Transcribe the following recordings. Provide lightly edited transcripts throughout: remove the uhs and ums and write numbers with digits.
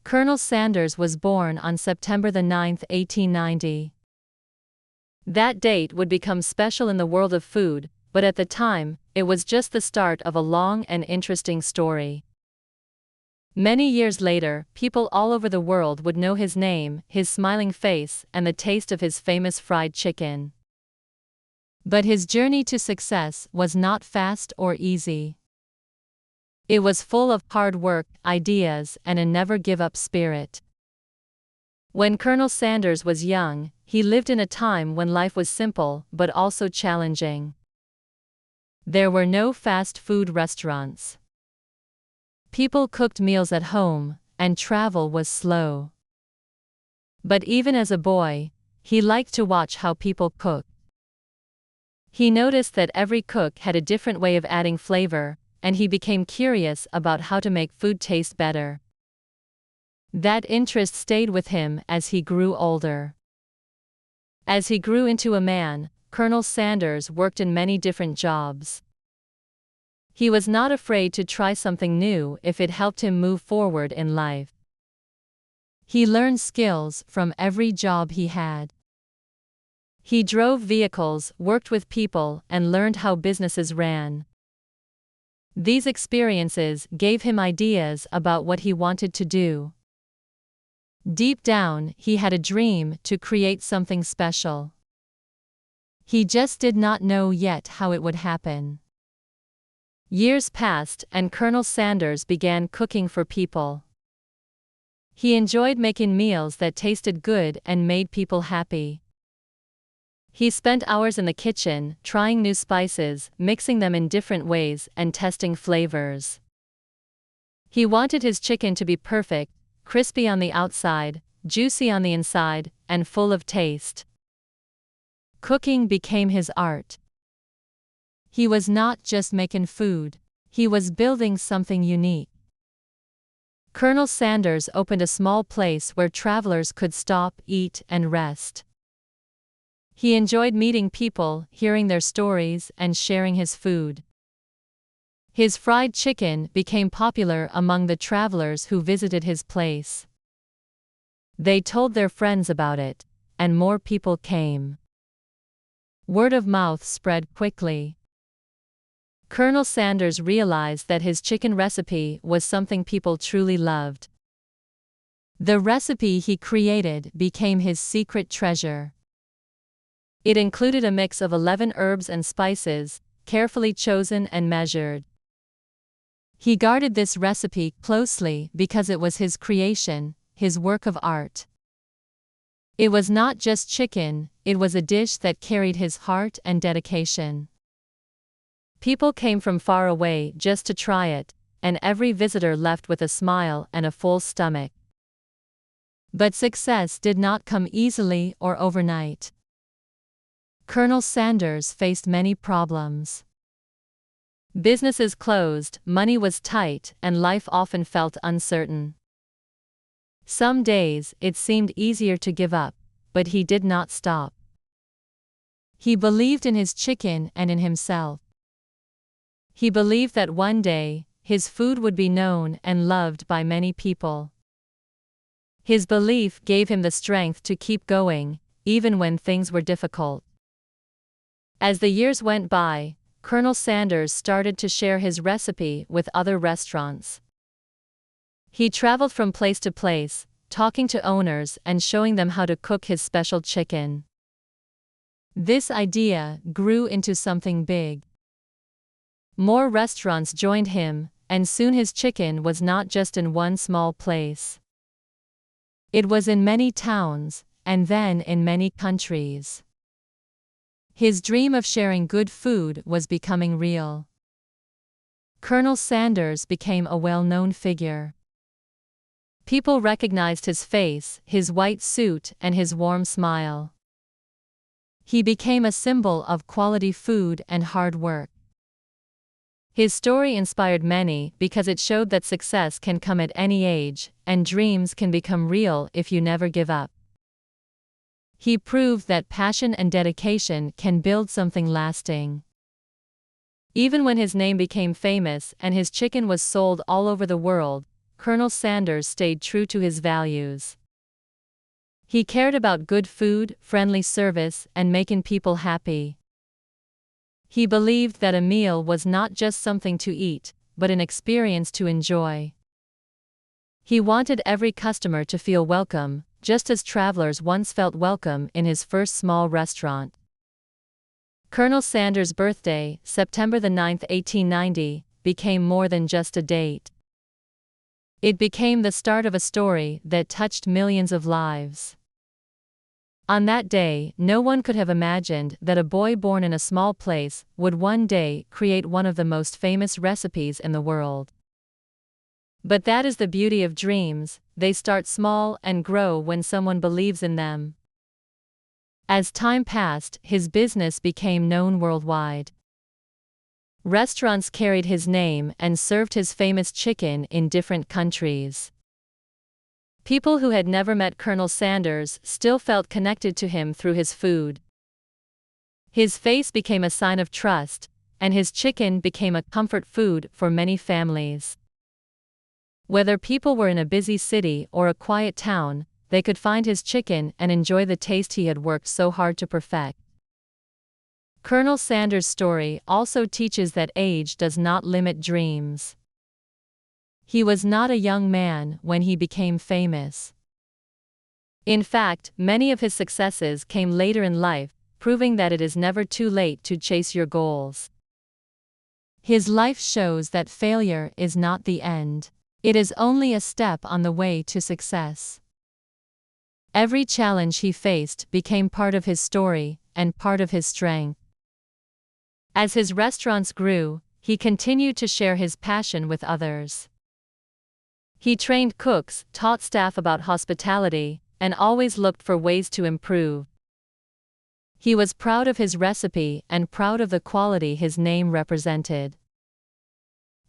Colonel Sanders was born on September 9, 1890. That date would become special in the world of food, but at the time, it was just the start of a long and interesting story. Many years later, people all over the world would know his name, his smiling face, and the taste of his famous fried chicken. But his journey to success was not fast or easy. It was full of hard work, ideas, and a never-give-up spirit. When Colonel Sanders was young, he lived in a time when life was simple but also challenging. There were no fast food restaurants. People cooked meals at home, and travel was slow. But even as a boy, he liked to watch how people cooked. He noticed that every cook had a different way of adding flavor, and he became curious about how to make food taste better. That interest stayed with him as he grew older. As he grew into a man, Colonel Sanders worked in many different jobs. He was not afraid to try something new if it helped him move forward in life. He learned skills from every job he had. He drove vehicles, worked with people, and learned how businesses ran. These experiences gave him ideas about what he wanted to do. Deep down, he had a dream to create something special. He just did not know yet how it would happen. Years passed, and Colonel Sanders began cooking for people. He enjoyed making meals that tasted good and made people happy. He spent hours in the kitchen, trying new spices, mixing them in different ways, and testing flavors. He wanted his chicken to be perfect, crispy on the outside, juicy on the inside, and full of taste. Cooking became his art. He was not just making food, he was building something unique. Colonel Sanders opened a small place where travelers could stop, eat, and rest. He enjoyed meeting people, hearing their stories, and sharing his food. His fried chicken became popular among the travelers who visited his place. They told their friends about it, and more people came. Word of mouth spread quickly. Colonel Sanders realized that his chicken recipe was something people truly loved. The recipe he created became his secret treasure. It included a mix of 11 herbs and spices, carefully chosen and measured. He guarded this recipe closely because it was his creation, his work of art. It was not just chicken, it was a dish that carried his heart and dedication. People came from far away just to try it, and every visitor left with a smile and a full stomach. But success did not come easily or overnight. Colonel Sanders faced many problems. Businesses closed, money was tight, and life often felt uncertain. Some days, it seemed easier to give up, but he did not stop. He believed in his chicken and in himself. He believed that one day, his food would be known and loved by many people. His belief gave him the strength to keep going, even when things were difficult. As the years went by, Colonel Sanders started to share his recipe with other restaurants. He traveled from place to place, talking to owners and showing them how to cook his special chicken. This idea grew into something big. More restaurants joined him, and soon his chicken was not just in one small place. It was in many towns, and then in many countries. His dream of sharing good food was becoming real. Colonel Sanders became a well-known figure. People recognized his face, his white suit, and his warm smile. He became a symbol of quality food and hard work. His story inspired many because it showed that success can come at any age, and dreams can become real if you never give up. He proved that passion and dedication can build something lasting. Even when his name became famous and his chicken was sold all over the world, Colonel Sanders stayed true to his values. He cared about good food, friendly service, and making people happy. He believed that a meal was not just something to eat, but an experience to enjoy. He wanted every customer to feel welcome, just as travelers once felt welcome in his first small restaurant. Colonel Sanders' birthday, September 9, 1890, became more than just a date. It became the start of a story that touched millions of lives. On that day, no one could have imagined that a boy born in a small place would one day create one of the most famous recipes in the world. But that is the beauty of dreams, they start small and grow when someone believes in them. As time passed, his business became known worldwide. Restaurants carried his name and served his famous chicken in different countries. People who had never met Colonel Sanders still felt connected to him through his food. His face became a sign of trust, and his chicken became a comfort food for many families. Whether people were in a busy city or a quiet town, they could find his chicken and enjoy the taste he had worked so hard to perfect. Colonel Sanders' story also teaches that age does not limit dreams. He was not a young man when he became famous. In fact, many of his successes came later in life, proving that it is never too late to chase your goals. His life shows that failure is not the end. It is only a step on the way to success. Every challenge he faced became part of his story and part of his strength. As his restaurants grew, he continued to share his passion with others. He trained cooks, taught staff about hospitality, and always looked for ways to improve. He was proud of his recipe and proud of the quality his name represented.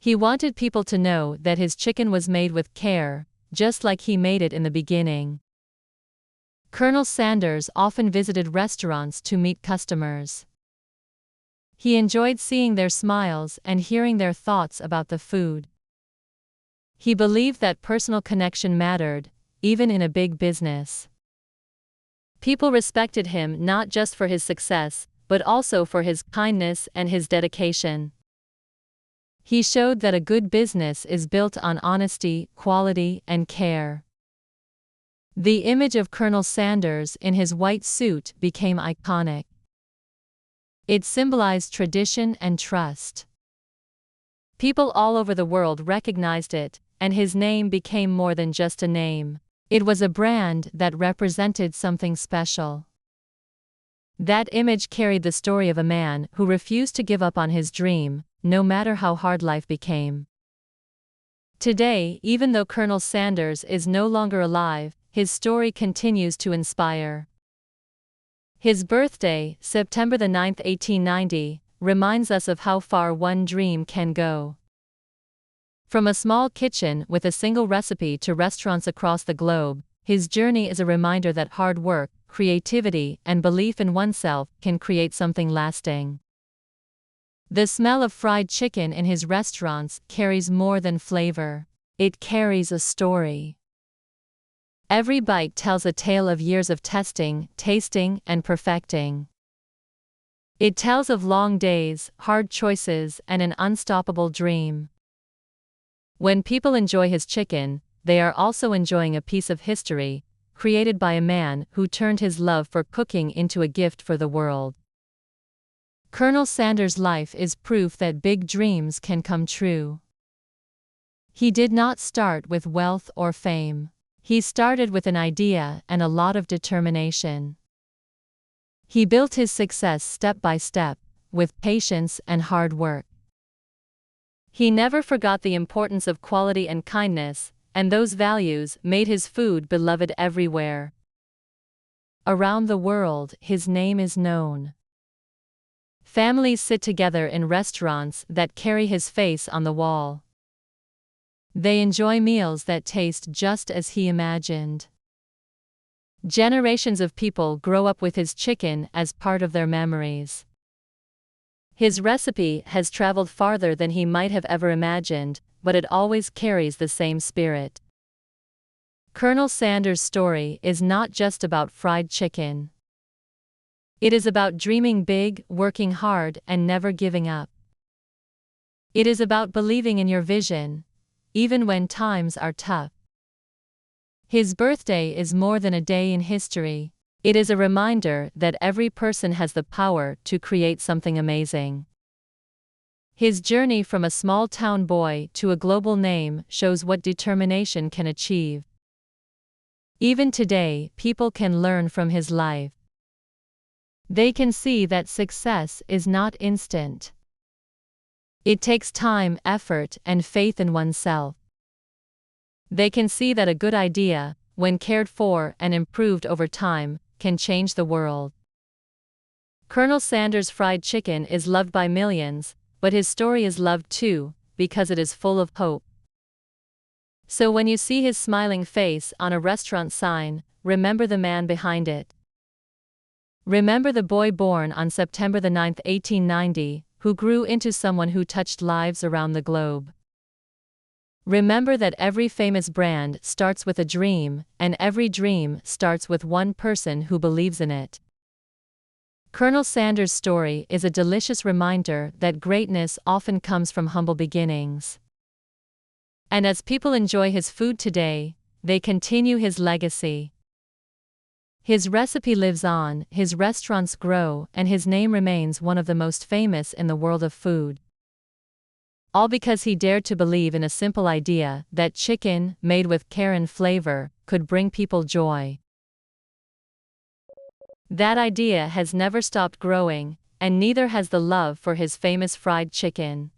He wanted people to know that his chicken was made with care, just like he made it in the beginning. Colonel Sanders often visited restaurants to meet customers. He enjoyed seeing their smiles and hearing their thoughts about the food. He believed that personal connection mattered, even in a big business. People respected him not just for his success, but also for his kindness and his dedication. He showed that a good business is built on honesty, quality, and care. The image of Colonel Sanders in his white suit became iconic. It symbolized tradition and trust. People all over the world recognized it, and his name became more than just a name. It was a brand that represented something special. That image carried the story of a man who refused to give up on his dream, no matter how hard life became. Today, even though Colonel Sanders is no longer alive, his story continues to inspire. His birthday, September 9, 1890, reminds us of how far one dream can go. From a small kitchen with a single recipe to restaurants across the globe, his journey is a reminder that hard work, creativity, and belief in oneself can create something lasting. The smell of fried chicken in his restaurants carries more than flavor. It carries a story. Every bite tells a tale of years of testing, tasting, and perfecting. It tells of long days, hard choices, and an unstoppable dream. When people enjoy his chicken, they are also enjoying a piece of history, created by a man who turned his love for cooking into a gift for the world. Colonel Sanders' life is proof that big dreams can come true. He did not start with wealth or fame. He started with an idea and a lot of determination. He built his success step by step, with patience and hard work. He never forgot the importance of quality and kindness, and those values made his food beloved everywhere. Around the world, his name is known. Families sit together in restaurants that carry his face on the wall. They enjoy meals that taste just as he imagined. Generations of people grow up with his chicken as part of their memories. His recipe has traveled farther than he might have ever imagined, but it always carries the same spirit. Colonel Sanders' story is not just about fried chicken. It is about dreaming big, working hard, and never giving up. It is about believing in your vision, even when times are tough. His birthday is more than a day in history. It is a reminder that every person has the power to create something amazing. His journey from a small town boy to a global name shows what determination can achieve. Even today, people can learn from his life. They can see that success is not instant. It takes time, effort, and faith in oneself. They can see that a good idea, when cared for and improved over time, can change the world. Colonel Sanders' fried chicken is loved by millions, but his story is loved too, because it is full of hope. So when you see his smiling face on a restaurant sign, remember the man behind it. Remember the boy born on September 9, 1890, who grew into someone who touched lives around the globe. Remember that every famous brand starts with a dream, and every dream starts with one person who believes in it. Colonel Sanders' story is a delicious reminder that greatness often comes from humble beginnings. And as people enjoy his food today, they continue his legacy. His recipe lives on, his restaurants grow, and his name remains one of the most famous in the world of food. All because he dared to believe in a simple idea that chicken, made with care and flavor, could bring people joy. That idea has never stopped growing, and neither has the love for his famous fried chicken.